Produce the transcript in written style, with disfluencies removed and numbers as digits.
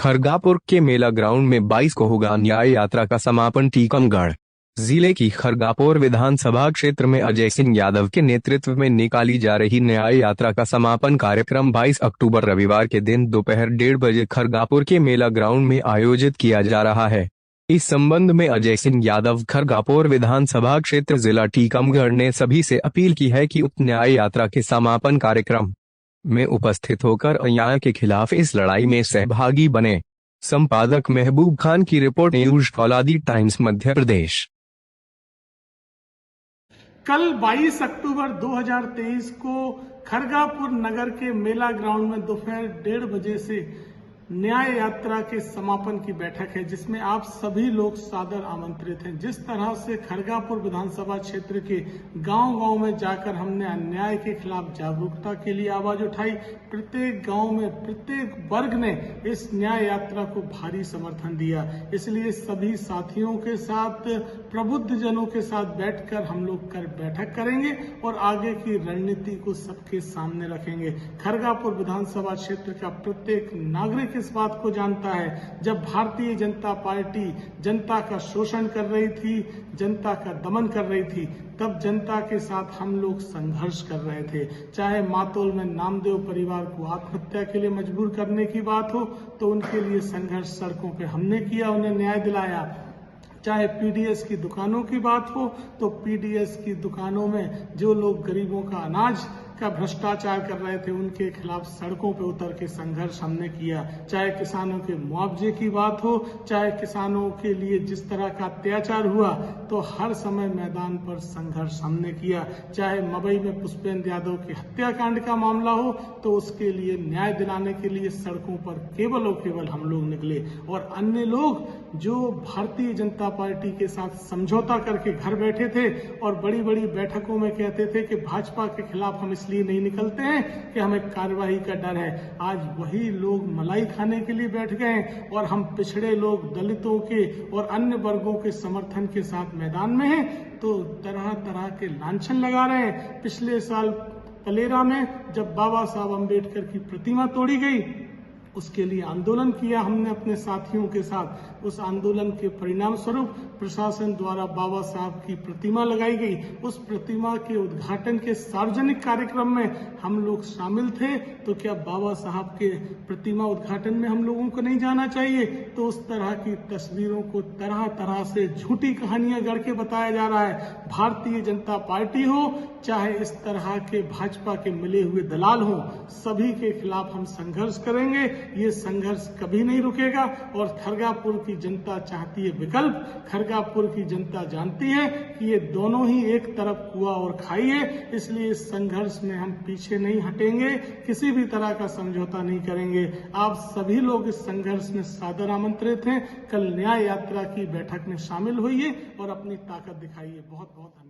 खरगापुर के मेला ग्राउंड में 22 को होगा न्याय यात्रा का समापन। टीकमगढ़ जिले की खरगापुर विधानसभा क्षेत्र में अजय सिंह यादव के नेतृत्व में निकाली जा रही न्याय यात्रा का समापन कार्यक्रम 22 अक्टूबर रविवार के दिन दोपहर 1:30 बजे खरगापुर के मेला ग्राउंड में आयोजित किया जा रहा है। इस संबंध में अजय सिंह यादव खरगापुर विधानसभा क्षेत्र जिला टीकमगढ़ ने सभी से अपील की है कि उक्त न्याय यात्रा के समापन कार्यक्रम में उपस्थित होकर अन्याय के खिलाफ इस लड़ाई में सहभागी बने। संपादक महबूब खान की report, news फौलादी times Madhya Pradesh. कल 22 अक्टूबर 2023 को खरगापुर नगर के मेला ग्राउंड में दोपहर 1:30 बजे से न्याय यात्रा के समापन की बैठक है, जिसमें आप सभी लोग सादर आमंत्रित हैं। जिस तरह से खरगापुर विधानसभा क्षेत्र के गांव-गांव में जाकर हमने अन्याय के खिलाफ जागरूकता के लिए आवाज उठाई, प्रत्येक गांव में प्रत्येक वर्ग ने इस न्याय यात्रा को भारी समर्थन दिया। इसलिए सभी साथियों के साथ, प्रबुद्ध जनों के साथ बैठकर हम लोग बैठक करेंगे और आगे की रणनीति को सबके सामने रखेंगे। खरगापुर विधानसभा क्षेत्र का प्रत्येक नागरिक इस बात को जानता है, जब भारतीय जनता पार्टी जनता का शोषण कर रही थी, जनता का दमन कर रही थी, तब जनता के साथ हम लोग संघर्ष कर रहे थे। चाहे मातोल में नामदेव परिवार को आत्महत्या के लिए मजबूर करने की बात हो, तो उनके लिए संघर्ष सड़कों पे हमने किया, उन्हें न्याय दिलाया। चाहे पीडीएस की दुकानों की बात हो, तो पीडीएस की दुकानों में जो लोग गरीबों का अनाज का भ्रष्टाचार कर रहे थे, उनके खिलाफ सड़कों पे उतर के संघर्ष हमने किया। चाहे किसानों के मुआवजे की बात हो, चाहे किसानों के लिए जिस तरह का अत्याचार हुआ, तो हर समय मैदान पर संघर्ष हमने किया। चाहे मवई में पुष्पेंद्र यादव के हत्याकांड का मामला हो, तो उसके लिए न्याय दिलाने के लिए सड़कों पर केवल और केवल हम लोग निकले। और अन्य लोग जो भारतीय जनता पार्टी के साथ समझौता करके घर बैठे थे और बड़ी बड़ी बैठकों में कहते थे कि भाजपा के खिलाफ हम इसलिए नहीं निकलते हैं कि हमें कार्रवाई का डर है, आज वही लोग मलाई खाने के लिए बैठ गए और हम पिछड़े लोग, दलितों के और अन्य वर्गों के समर्थन के साथ मैदान में हैं, तो तरह तरह के लांछन लगा रहे हैं। पिछले साल कलेरा में जब बाबा साहब अम्बेडकर की प्रतिमा तोड़ी गई, उसके लिए आंदोलन किया हमने अपने साथियों के साथ। उस आंदोलन के परिणाम स्वरूप प्रशासन द्वारा बाबा साहब की प्रतिमा लगाई गई। उस प्रतिमा के उद्घाटन के सार्वजनिक कार्यक्रम में हम लोग शामिल थे, तो क्या बाबा साहब के प्रतिमा उद्घाटन में हम लोगों को नहीं जाना चाहिए? तो उस तरह की तस्वीरों को तरह तरह से झूठी कहानियां गढ़ के बताया जा रहा है। भारतीय जनता पार्टी हो, चाहे इस तरह के भाजपा के मिले हुए दलाल हो, सभी के खिलाफ हम संघर्ष करेंगे। ये संघर्ष कभी नहीं रुकेगा और खरगापुर की जनता चाहती है विकल्प। खरगापुर की जनता जानती है कि ये दोनों ही एक तरफ कुआं और खाई है, इसलिए इस संघर्ष में हम पीछे नहीं हटेंगे, किसी भी तरह का समझौता नहीं करेंगे। आप सभी लोग इस संघर्ष में सादर आमंत्रित हैं। कल न्याय यात्रा की बैठक में शामिल होइए और अपनी ताकत दिखाइए। बहुत बहुत धन्यवाद।